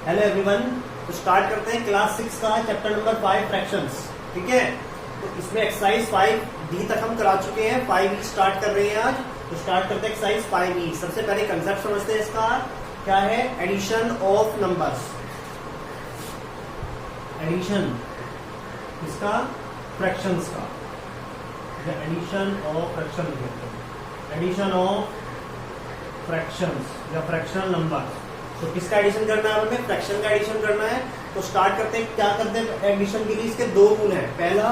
Hello everyone. तो start करते हैं क्लास 6 का चैप्टर नंबर 5 फ्रैक्शंस। ठीक है, तो इसमें एक्सरसाइज 5D तक हम करा चुके हैं, 5E स्टार्ट कर रहे हैं आज। तो स्टार्ट करते हैं एक्सरसाइज 5E। सबसे पहले कंसेप्ट समझते हैं इसका क्या है। एडिशन ऑफ नंबर्स, एडिशन इसका फ्रैक्शंस का, addition of fraction, addition of fractions या फ्रैक्शनल नंबर्स। तो किसका एडिशन करना है, हमें फ्रैक्शन का एडिशन करना है। तो स्टार्ट करते हैं, क्या करते हैं एडिशन के लिए। इसके दो रूल हैं। पहला,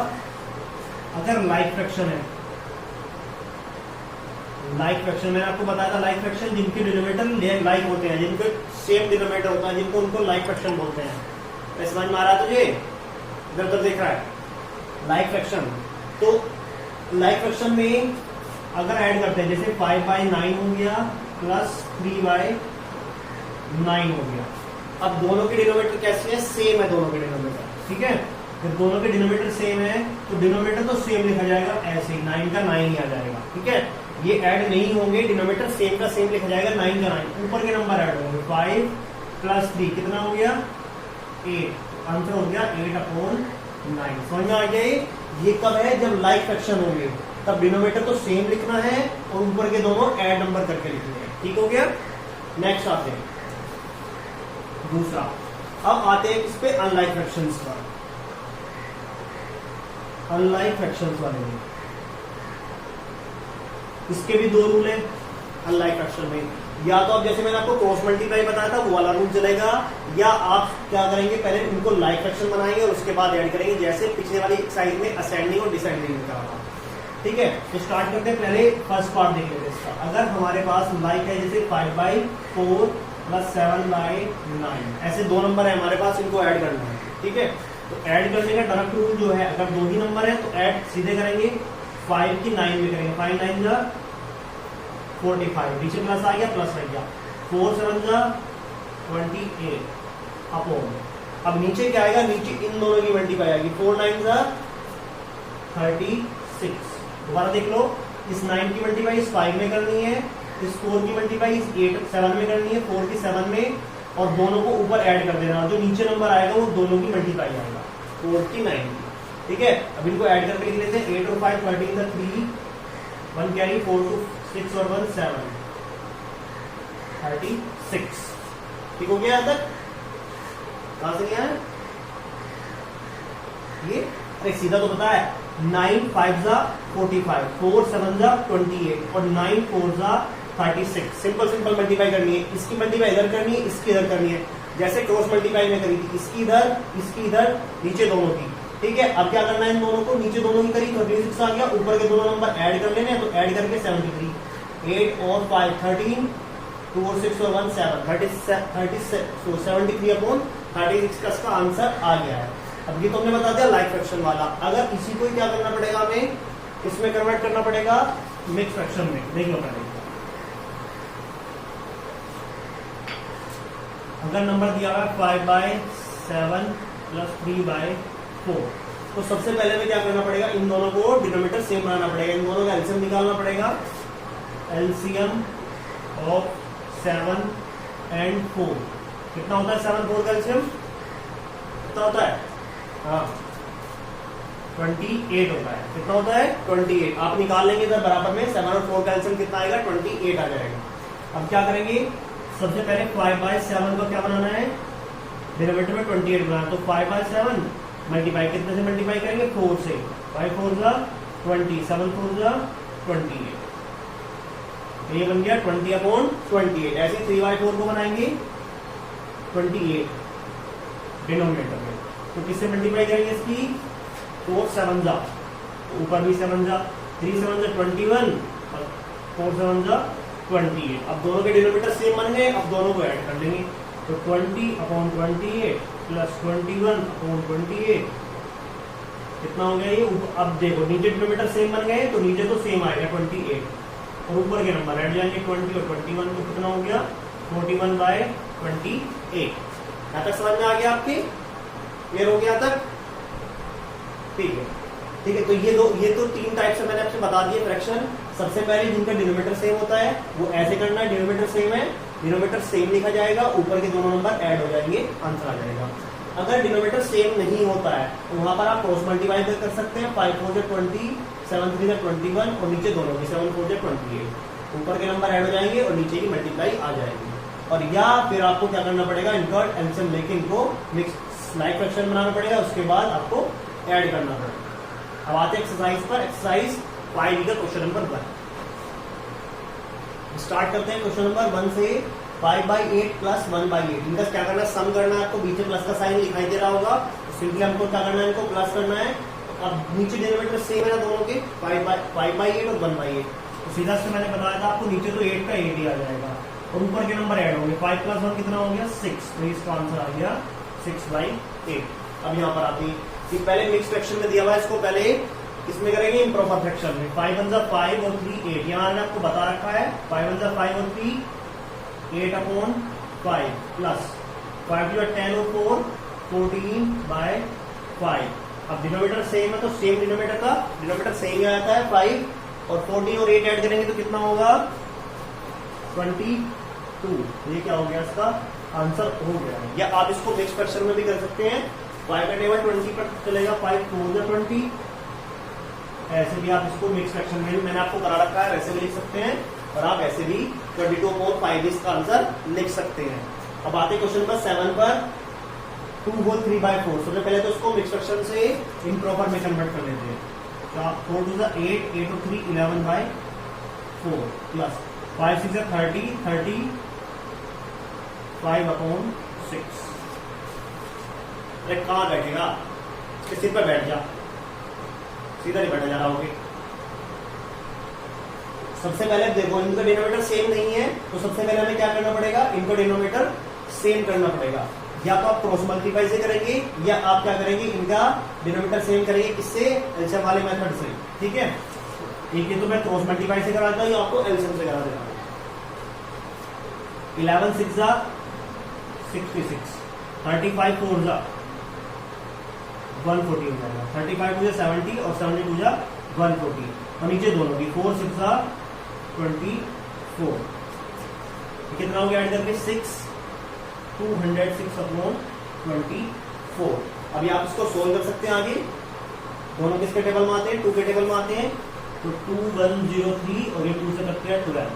अगर लाइक फ्रैक्शन है, लाइक फ्रैक्शन मैंने आपको बताया था, लाइक फ्रैक्शन जिनके डिनोमिनेटर लाइक होते हैं, जिनके सेम डिनोमिनेटर होता है, जिनको उनको लाइक फ्रैक्शन बोलते हैं। समझ में आ रहा है तुझे? इधर उधर देख रहा है लाइक फ्रैक्शन। तो लाइक फ्रैक्शन में अगर ऐड करते हैं, जैसे 5/9 हो गया प्लस 3/9 हो गया। अब दोनों के डिनोमिनेटर कैसे है, सेम है दोनों के डिनोमिनेटर। ठीक है, जब दोनों के डिनोमिनेटर सेम है तो डिनोमिनेटर तो सेम लिखा जाएगा, ऐसे ही 9 का 9 ही आ जाएगा। ठीक है, ये ऐड नहीं होंगे, डिनोमिनेटर सेम का सेम लिखा जाएगा, 9 का 9। ऊपर के नंबर ऐड होंगे, 5 + 3 कितना हो गया, 8। आंसर हो गया 8/9। समझ में आ गया? ये कब है, जब लाइक फ्रैक्शन होंगे, तब डिनोमिनेटर तो सेम लिखना है और ऊपर के दोनों ऐड नंबर करके लिखने हैं। ठीक हो गया। नेक्स्ट आते हैं दूसरा। अब आते हैं इस पे अनलाइक फ्रैक्शंस पर, अनलाइक फ्रैक्शंस वाले में। इसके भी दो रूल हैं अनलाइक फ्रैक्शन में। या तो अब जैसे मैंने आपको क्रॉस मल्टीप्लाई बताया था, वो वाला रूल चलेगा, या आप क्या करेंगे, पहले उनको लाइक फ्रैक्शन बनाएंगे और उसके बाद ऐड करेंगे, जैसे पिछले वाली एक्सरसाइज में असेंडिंग और डिसेंडिंग करा था। ठीक है, तो स्टार्ट करते हैं। पहले फर्स्ट पार्ट देख लेते हैं इसका। अगर हमारे पास लाइक है, जैसे 5/4 + 7/9, ऐसे दो नंबर है हमारे पास, इनको ऐड करना है। ठीक है, तो ऐड करने का डायरेक्ट रूल जो है, अगर दो ही नंबर है तो ऐड सीधे करेंगे, 5 की 9 में करेंगे, 5 9 जा 45, नीचे प्लस आ गया, प्लस रह गया, 4 7 जा 28 अपॉन। अब नीचे क्या आएगा, नीचे इन दोनों की मल्टीप्लाई आएगी, 4 9 जा 36। दोबारा देख लो, इस 9 की मल्टीप्लाई इस 5 में करनी है, इस 4 की मल्टीप्लाई इस 7 में करनी है, 4 की 7 में, और दोनों को ऊपर ऐड कर देना। जो नीचे नंबर आएगा वो दोनों की मल्टीप्लाई आएगा, 4 की 9 की। ठीक है, अब इनको ऐड करके लिख लेते हैं। 8 और 5 13 × 3, 1 कैरी, 4 2 6 और 1 7, 36। ठीक हो गया? तक कहां से लिया है ये? अरे सीधा तो पता है, 9 5 जा 45, 4 7 जा 28 और 9 4 जा 36। सिंपल सिंपल मल्टीप्लाई करनी है। इसकी मल्टीप्लाई इधर करनी है, इसकी इधर करनी है, जैसे क्रॉस मल्टीप्लाई में करी थी, इसकी इधर, इसकी इधर, नीचे दोनों की। ठीक है, अब क्या करना है, इन दोनों को, नीचे दोनों की करी 36 आ गया, ऊपर के दोनों नंबर ऐड कर लेने, तो ऐड करके 73, 8 और 5 13, 2 और 6 और 1 7, 73/36 का इसका आंसर आ गया है। अब ये तो हमने बता दिया लाइक फ्रैक्शन वाला। अगर इसी को क्या करना पड़ेगा, हमें इसमें कन्वर्ट करना पड़ेगा मिक्स फ्रैक्शन में। देख लो पहले, अगर नंबर दिया हुआ है 5/7 + 3/4, तो सबसे पहले में क्या करना पड़ेगा, इन दोनों को डिनोमिनेटर सेम बनाना पड़ेगा, इन दोनों का एलसीएम निकालना पड़ेगा। एलसीएम ऑफ 7 और 4 कितना होता है, 7 4 का एलसीएम कितना होता है, हाँ 28 होता है। कितना होता है, 28। आप निकाल लेंगे इधर बराबर में, 7 और 4 का एलसीएम कितना आएगा, 28 आ जाएगा। अब क्या करेंगे, सबसे पहले 5/7 को क्या बनाना है, डिनोमिनेटर में 28 बनाना। तो 5/7 मल्टीप्लाई कितने से मल्टीप्लाई करेंगे, 4 से, 5 4 जा 20, 7 4 जा 28, ये बन गया 20/28। ऐसे 3/4 को बनाएंगे 28 डिनोमिनेटर में, तो किससे मल्टीप्लाई करेंगे इसकी, 4 7 जा, ऊपर भी 7 जा, 3 7 जा 21 और 4 7 जा 28। अब दोनों के डिनोमिनेटर सेम बन गए, अब दोनों को ऐड कर लेंगे, तो 20/28 + 21/28 कितना हो गया ये। अब देखो, नीचे डिनोमिनेटर सेम बन गए, तो नीचे तो सेम आएगा 28, और ऊपर के नंबर ऐड जाएंगे 20 और 21, तो कितना हो गया, 41/28। यहां तक समझ में आ गया आपकी? क्लियर हो गया तक? ठीक है, ठीक है। तो ये तो 3 टाइप से मैंने आपसे बता दिए फ्रैक्शन। सबसे पहले जिनका डिनोमीटर सेम होता है वो ऐसे करना है, डिनोमीटर सेम है, डिनोमीटर सेम लिखा जाएगा, ऊपर के दोनों नंबर ऐड हो जाएंगे, आंसर आ जाएगा। अगर डिनोमीटर सेम नहीं होता है तो वहां पर आप क्रॉस मल्टीप्लाई कर सकते हैं, 5 4 20, 7 3 21 और नीचे दोनों की 7 4 28, ऊपर के नंबर ऐड हो जाएंगे और नीचे की मल्टीप्लाई आ जाएगी। और या फिर आपको क्या करना पड़ेगा, इनका एलसीएम लेके इनको मिक्स लाइक फ्रैक्शन बनाना पड़ेगा, उसके बाद आपको ऐड करना पड़ेगा। अब आते एक्सरसाइज पर, एक्सरसाइज 5 का क्वेश्चन नंबर 1 स्टार्ट करते हैं। क्वेश्चन नंबर 1 से 5/8 प्लस 1/8 इनका क्या करना है, सम करना है। आपको बीच में प्लस का साइन दिखाई दे रहा होगा, सिंपली हमको क्या करना है, इनको प्लस करना है। अब नीचे डिनोमिनेटर सेम है ना दोनों के, 5/8 और 1/8, तो सीधा से मैंने बताया था आपको नीचे तो 8 का 8 ही आ जाएगा और ऊपर के नंबर ऐड होंगे। 5 + 1 कितना हो गया 6, तो इसका आंसर आ गया 6/8। अब यहाँ पर आती है, पहले मिक्स फ्रैक्शन में दिया हुआ है, इसको पहले इसमें करेंगे इम्प्रॉपर फ्रैक्शन में। 5 1 5 और 3 8, यहाँ मैंने आपको बता रखा है 5 1 5 और 3 8/5 प्लस 5 2 10 और 4 14/5। अब डिनोमीटर सेम है तो सेम डिनोमीटर का डिनोमीटर सेम ही आता है 5 और 14 और 8 ऐड करेंगे तो कितना होगा 22। ये क्या हो गया, इसका आंसर हो गया। या आप इसको मिक्स फ्रैक्शन में भी कर सकते हैं, 5 का टेबल 20 पर चलेगा, 5 4 20, ऐसे भी आप इसको मिक्स फ्रैक्शन में भी मैंने आपको करा रखा है, वैसे भी लिख सकते हैं और आप ऐसे भी 22/5 इसका आंसर लिख सकते हैं। अब आते क्वेश्चन नंबर 7 पर, 2 होल 3/4। सबसे पहले तो इसको मिक्स फ्रैक्शन से इम्प्रॉपर में कन्वर्ट कर लेते हैं। तो 4 2 8 8 और 3 11/4 प्लस 5 6 30 35/6। अरे कहाँ बैठेगा, इसके सिर पर बैठ जा, सीधा नहीं बैठा जा रहा होगी। सबसे पहले देखो इनका डिनोमीटर सेम नहीं है तो सबसे पहले हमें क्या करना पड़ेगा, इनका डिनोमीटर सेम करना पड़ेगा। या तो आप क्रॉस मल्टीप्लाई से करेंगे या आप क्या करेंगे, इनका डिनोमीटर सेम करेंगे, किससे, एलसीएम वाले मेथड से। ठीक है, ठीक है, तो मैं क्रॉस मल्टीप्लाई से कराता हूँ, आपको एलसीएम से करा देता हूँ। 11 6 66, 35 4 140 हो जाएगा, 35 2 70 और 72 140 और नीचे दोनों की 4 6 24। कितना हो गया ऐड करके 6 206/24। अभी आप इसको सोल्व कर सकते हैं आगे, दोनों किसके टेबल में आते हैं, 2 के टेबल में आते हैं, तो 2103 और ये 2 से करते हैं 12।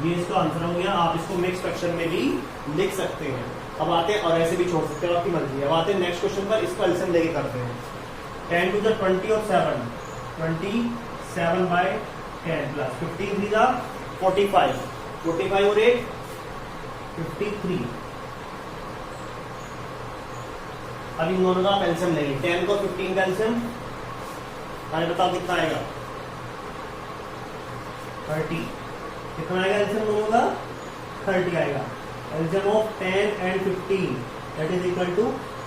ये इसका आंसर हो गया। आप इसको मिक्स फ्रैक्शन में भी लिख सकते हैं। अब आते हैं और ऐसे भी छोड़ सकते हैं, आपकी मर्जी है। अब आते हैं नेक्स्ट क्वेश्चन पर, इसको एलसीएम लेके करते हैं। 10 2 20 और 7 27/10 प्लस 15 3 45 45 और 8 53। अब इन दोनों का आप एलसीएम लेंगे, 10 को 15 का एलसीएम, अरे बताओ कितना आएगा 30। कितना आएगा एलसीएम दोनों का 30 आएगा। LCM of 10 and 15 that is equal to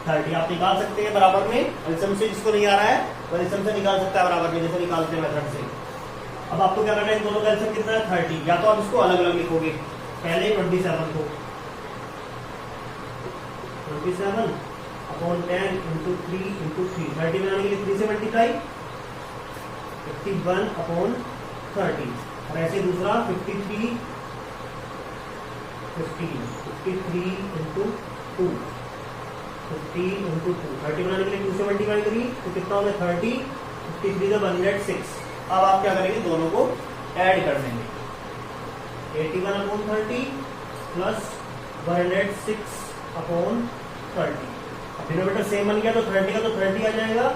30। आप निकाल सकते हैं बराबर में, एलसीएम से जिसको नहीं आ रहा है वो एलसीएम से निकाल सकता है बराबर में, जैसे निकालते हैं मेथड से। अब आपको क्या करना है, इन दोनों का एलसीएम कितना है 30। या तो आप इसको अलग अलग लिखोगे, पहले 27 को 27/10 × 3 × 3 30 बनाने के लिए 3 से मल्टीप्लाई 51/30 और ऐसे दूसरा 53 15 53 × 2 15 × 2 30 बनाने के लिए 2 से मल्टीप्लाई करी तो कितना हो गया 30 53 106। अब आप क्या करेंगे, दोनों को ऐड कर देंगे, 81/30 प्लस 106/30। डिनोमीटर सेम बन गया तो 30 का तो 30 आ जाएगा।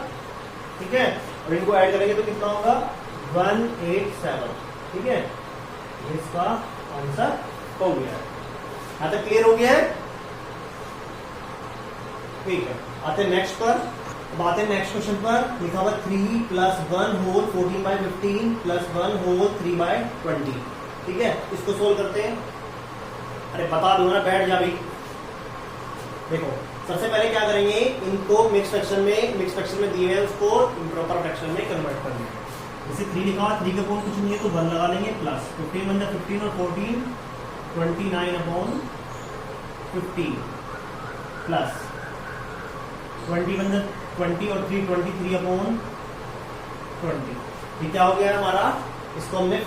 ठीक है, और इनको ऐड करेंगे तो कितना होगा 187। ठीक है, इसका आंसर हो गया है। यहाँ तक क्लियर हो गया है। ठीक है, आते नेक्स्ट पर। अब आते नेक्स्ट क्वेश्चन पर, लिखा हुआ 3 + 1 होल 14/15 प्लस 1 होल 3/20। ठीक है, इसको सोल्व करते हैं। अरे बता दो ना, बैठ जा भाई। देखो सबसे पहले क्या करेंगे, इनको मिक्स फ्रैक्शन में दिए हैं, उसको इम्प्रॉपर फ्रैक्शन में कन्वर्ट करना है। जैसे 3 लिखा हुआ, 3 का कोण कुछ नहीं है तो 1 लगा लेंगे, प्लस 15 1 15 और 14 29/15 प्लस 20 1 20 और 3 23/20। ये क्या हो गया हमारा इसको हमने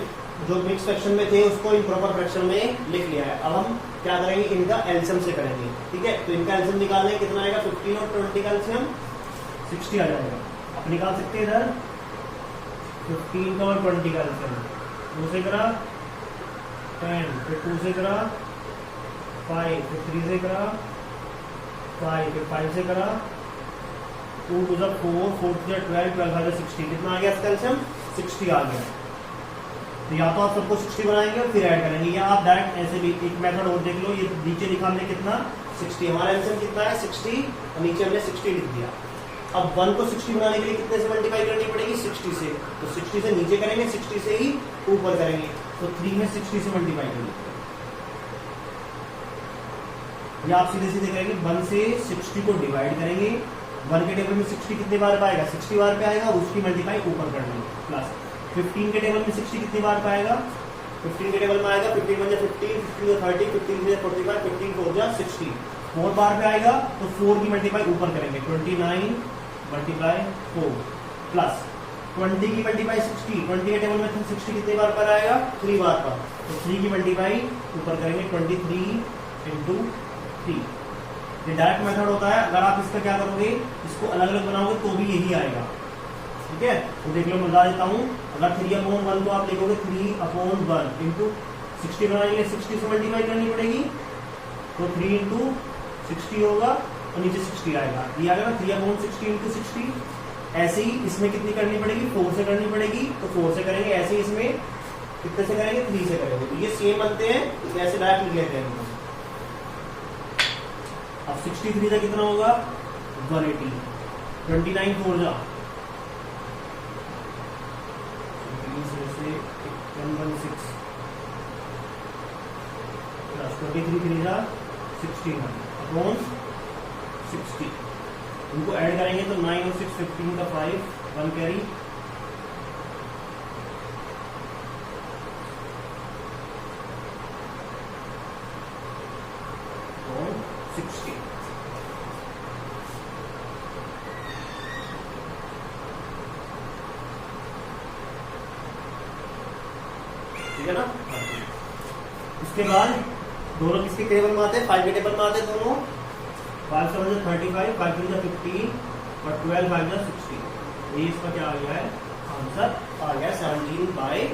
जो मिक्स फ्रैक्शन में थे उसको इम्प्रॉपर फ्रैक्शन में लिख लिया है। अब हम क्या करेंगे, इनका एलसीएम से करेंगे। ठीक है, तो इनका एलसीएम निकालने हैं, कितना आएगा 15 और 20 का एलसीएम 60 आ जाएगा। आप निकाल सकते हैं इधर 15 का और 20 का एलसीएम। 2 से करा 10, फिर 2 से करा 5, फिर 3 से करा 5, फिर 5 से करा 2 to the 4, 4 to the 12, 12 to 60। कितना आ गया इसका एलसीएम 60 आ गया। तो या तो आप सबको 60 बनाएंगे और फिर ऐड करेंगे, या आप डायरेक्ट ऐसे भी एक मेथड और देख लो। ये नीचे लिखा हमने कितना 60, हमारा एलसीएम कितना है 60 और नीचे हमने 60 लिख दिया। अब 1 को 60 बनाने के लिए कितने से मल्टीप्लाई करनी पड़ेगी 60 से, तो 60 से नीचे करेंगे, 60 से ही ऊपर करेंगे। तो 3 में 60 से मल्टीप्लाई करेंगे, या आप सीधे सीधे करेंगे 1 से 60 को डिवाइड करेंगे। 1 के टेबल में 60 कितने बार पे आएगा 60 बार पे आएगा, और उसकी मल्टीप्लाई ऊपर कर लेंगे। प्लस 15 के टेबल में 60 कितनी बार पे आएगा 15 के टेबल में आएगा 15 1 15, 15 30, 15 45, 15 4 60। 4 बार पे आएगा तो 4 की मल्टीप्लाई ऊपर करेंगे 29 मल्टीप्लाई 4 प्लस 20 की मल्टीप्लाई 60। 20 के टेबल में 60 कितने बार पर आएगा 3 बार पर, तो 3 की मल्टीप्लाई ऊपर करेंगे 23 into 3। ये डायरेक्ट मेथड होता है। अगर आप इसका क्या करोगे, इसको अलग अलग बनाओगे तो भी यही आएगा। ठीक है, तो देख लो मैं बता देता हूँ। अगर 3/1 तो आप लिखोगे 3/1 इंटू 60 बनाने के लिए 60 से मल्टीप्लाई करनी पड़ेगी, तो 3 into 60 होगा और नीचे 60 आएगा। ये आ गया 3/60 into 60। ऐसे ही इसमें कितनी करनी पड़ेगी 4 से करनी पड़ेगी, तो 4 से करेंगे। ऐसे ही इसमें कितने से करेंगे 3 से करेंगे। तो ये सेम बनते हैं, तो ऐसे डायरेक्ट लिख लेते हैं। अब 63 का कितना होगा 180, 29 4 जा 116 प्लस 23 3 जा 61 अपॉन 60। इनको ऐड करेंगे तो 9 और 6 15 का 5 1 कैरी, और 60। ठीक है ना। इसके बाद दोनों किसके टेबल में आते हैं 5 के टेबल में आते हैं दोनों। 5 7 जा 35, 5 3 जा 15 और 12 5 जा 60। ये इसका क्या आ गया है आंसर आ गया 17/12।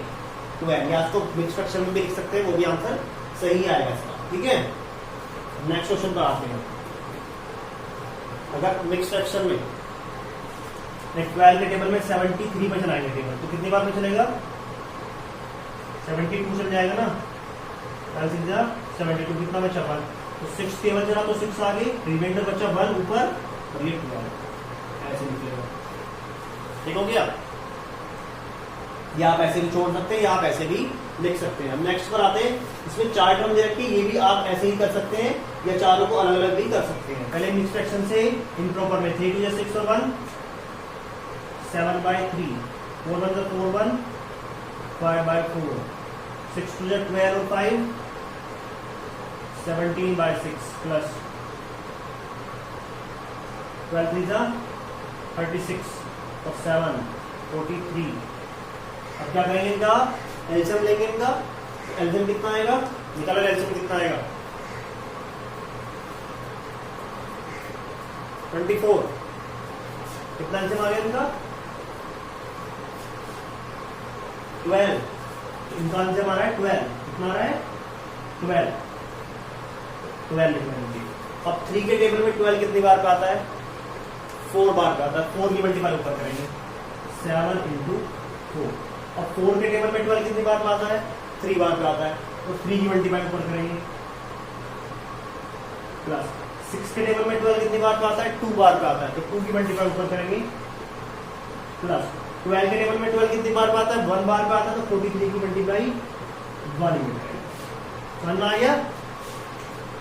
या तो मिक्स फ्रैक्शन में भी लिख सकते हैं, वो भी आंसर सही आएगा इसका। ठीक है, नेक्स्ट क्वेश्चन पर आते हैं। अगर मिक्स फ्रैक्शन में 12 के टेबल में 73 पर चलाएंगे टेबल, तो कितनी बार में चलेगा 72 चल जाएगा ना। 72 कितना बचा 1, तो 6 टेबल चला तो 6 आगे, रिमाइंडर बचा 1 ऊपर और ये 12 ऐसे निकलेगा। ठीक हो गया। या आप ऐसे भी छोड़ सकते हैं या आप ऐसे भी लिख सकते हैं। नेक्स्ट पर आते हैं। इसमें 4 टर्म दे रखी है, ये भी आप ऐसे ही कर सकते हैं या चारों को अलग अलग भी कर सकते हैं। पहले मिक्स फ्रैक्शन से इम्प्रॉपर में 3 2 6 और 1 7/3, 4 1 4 1 5/4, 6 2 12 और 5 17/6 प्लस 12 3 36 और 7 43। अब क्या करेंगे इनका एलसीएम लेंगे। इनका एलसीएम कितना आएगा, निकालो एलसीएम कितना आएगा 24। कितना एलसीएम आ गया इनका 12। इनका एलसीएम आ रहा है 12। कितना आ रहा है 12 लिख लेंगे। अब 3 के टेबल में 12 कितनी बार का आता है 4 बार का आता है। 4 की मल्टीप्लाई ऊपर करेंगे 7 into 4। अब 4 के टेबल में 12 कितनी बार का आता है 3 बार का आता है, तो 3 की मल्टीप्लाई ऊपर करेंगे प्लस 6 के टेबल में 12 कितनी बार का आता है 2 बार का आता है, तो 2 की मल्टीप्लाई ऊपर करेंगे प्लस 12 के टेबल में 12 कितनी बार का आता है 1 बार का आता है, तो 43 की मल्टीप्लाई 1 ही करेंगे। समझ में आ गया।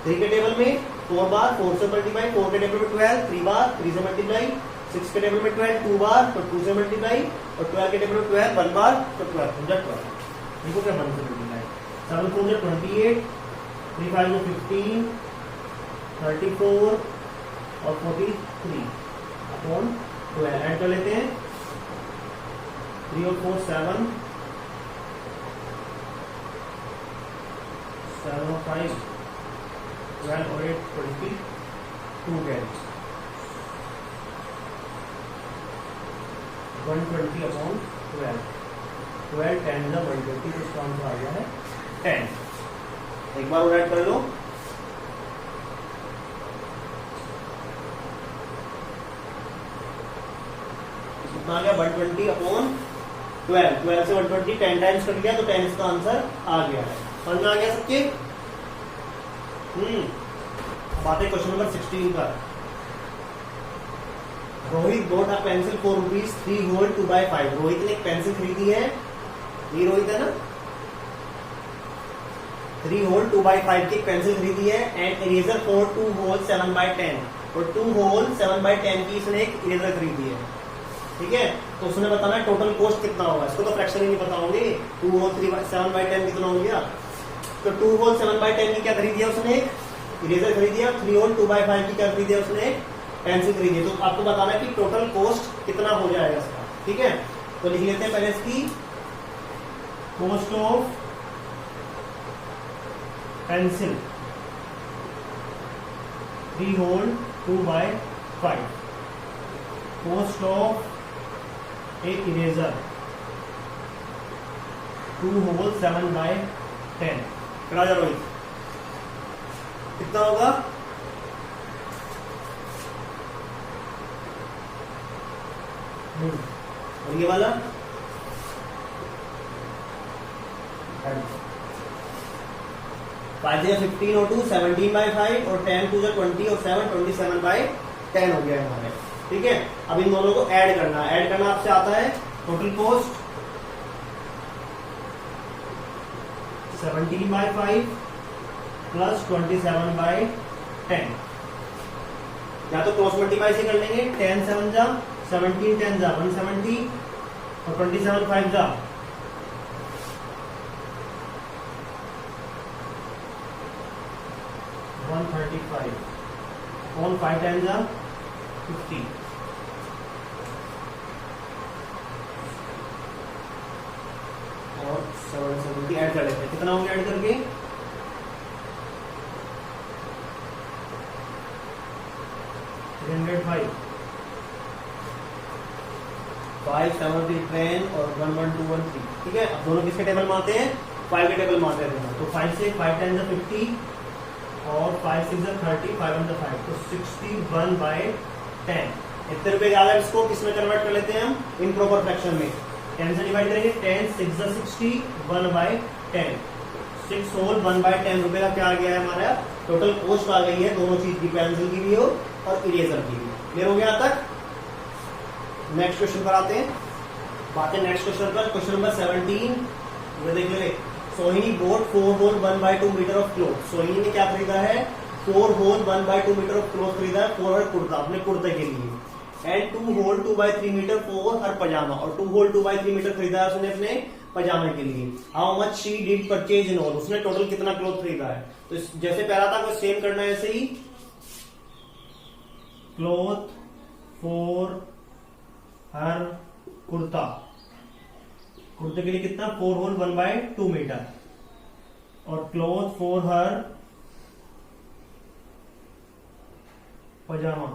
3 के टेबल में 4 बार 4 से मल्टीप्लाई, 4 के टेबल में 12 3 बार 3 से मल्टीप्लाई, 6 के टेबल में 12 2 बार तो 2 से मल्टीप्लाई, और 12 के टेबल में 12 1 बार तो 12 देखो क्या 1 से मल्टीप्लाई। 7 4 28, 3 5 15, 34 और 43 अपॉन 12 ऐड कर लेते हैं। 3 और 4 7, 7 और 5 12 और 8 22 कैरी 120 अपॉन 12 12 10 का 120 तो इसका आंसर आ गया है 10। एक बार राइट कर लो। कितना आ गया 120 अपॉन 12 12 से 120 10 टाइम्स कर लिया तो 10 इसका आंसर आ गया है। समझ में आ गया सबके? बात है क्वेश्चन नंबर 16 का। Rohit bought a pencil for rupees 3 whole 2/5। Rohit ने एक पेंसिल खरीदी है, ये रोहित है ना, 3 होल 2/5 की पेंसिल खरीदी है एंड इरेजर फॉर 2 होल 7/10 और 2 होल 7/10 की इसने एक इरेजर खरीदी है। ठीक है, तो उसने बताना है टोटल कॉस्ट कितना होगा। इसको तो फ्रैक्शन ही नहीं पता होंगे। 2 होल 7/10 कितना हो गया, तो 2 होल 7/10 की क्या खरीदी है उसने, एक इरेजर खरीदी है। 3 होल 2/5 की क्या खरीदी है उसने, एक पेंसिल खरीदी है। तो आपको बताना है कि टोटल कॉस्ट कितना हो जाएगा इसका। ठीक है, तो लिख लेते हैं पहले इसकी cost of pencil 3 whole 2/5, cost of एक इरेजर 2 होल 7/10। राजा रोहित कितना होगा, और ये वाला 5 15 और 2 17/5 और 10 2 20 और 7 27/10 हो गया हमारे। ठीक है, अब इन दोनों को ऐड करना आपसे आता है टोटल कॉस्ट 17/5 प्लस 27/10। या तो क्रॉस मल्टीप्लाई से कर लेंगे, 10 7 जा 17 10 जा 170 और 27 5 जा 135 और 5 10 जा 50 और 770 ऐड कर लेते हैं। कितना होंगे ऐड करके, 305 5 7 3 10 और 1 1 2 1 3। ठीक है, अब दोनों किसके टेबल में आते हैं, 5 के टेबल में आते हैं। तो 5 से 5 10 50 और 5 6 30 5 1 5 तो 61/10। इतने रुपए ज्यादा इसको किसमें कन्वर्ट कर लेते हैं हम, इम्प्रॉपर फ्रैक्शन में। 10 से डिवाइड करेंगे, 10 6 60 1/10 6 होल 1/10 रुपए का क्या आ गया है हमारा टोटल कॉस्ट आ गई है दोनों चीज की, पेंसिल की भी हो और इरेजर की भी। क्लियर हो गया तक? नेक्स्ट क्वेश्चन पर आते हैं, बात है नेक्स्ट क्वेश्चन पर। क्वेश्चन नंबर 17 ये देख ले। Sohini bought 4 whole 1/2 metre of cloth. Sohini ने क्या खरीदा है, 4 होल 1/2 मीटर ऑफ क्लोथ खरीदा है फॉर हर कुर्ता, अपने कुर्ते के लिए। एंड 2 होल 2/3 मीटर फॉर हर पजामा, और 2 होल 2/3 मीटर खरीदा है उसने अपने पजामे के लिए। How much she did purchase in all, उसने टोटल कितना क्लोथ खरीदा है। तो जैसे पहला था वो सेम करना है, ऐसे ही क्लोथ फॉर हर कुर्ता, कुर्ते के लिए कितना 4 होल 1/2 मीटर, और cloth for her pyjama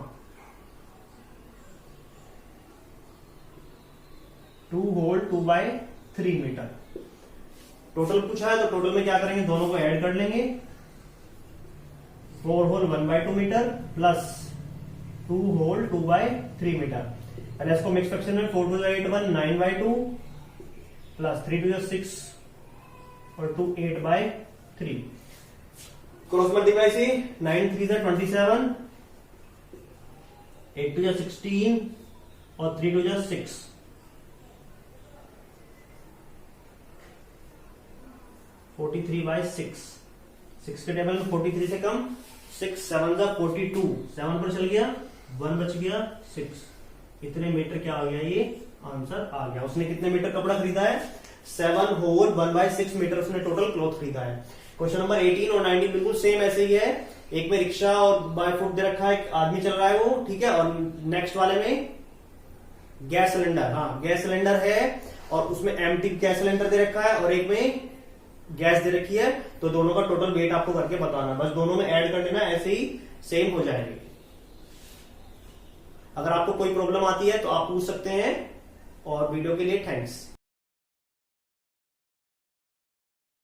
2 whole 2/3 metre. Total पूछा है तो टोटल में क्या करेंगे, दोनों को ऐड कर लेंगे। 4 whole 1/2 metre plus 2 whole 2/3 metre. पहले इसको मिक्स फ्रैक्शन में 4 2 8 1 9/2 प्लस 3 2 6 और 2 8/3। क्रॉस मल्टीप्लाई से 9 3 27 8 2 16 और 3 2 6 43/6। 6 के टेबल में 43 से कम 6 7 42 7 पर चल गया 1 बच गया 6। इतने मीटर क्या आ गया, ये आंसर आ गया। उसने कितने मीटर कपड़ा खरीदा है, 7 होल 1/6 मीटर उसने टोटल क्लॉथ खरीदा है। क्वेश्चन नंबर 18 और 19 बिल्कुल सेम ऐसे ही है। एक में रिक्शा और बाय फुट दे रखा है, आदमी चल रहा है वो, ठीक है। और नेक्स्ट वाले में गैस सिलेंडर, हाँ गैस सिलेंडर है और उसमें एम्प्टी गैस सिलेंडर दे रखा है, और एक में गैस दे रखी है, तो दोनों का टोटल वेट आपको करके बताना, बस दोनों में ऐड कर देना, ऐसे ही सेम हो जाएगी। अगर आपको कोई प्रॉब्लम आती है तो आप पूछ सकते हैं, और वीडियो के लिए थैंक्स।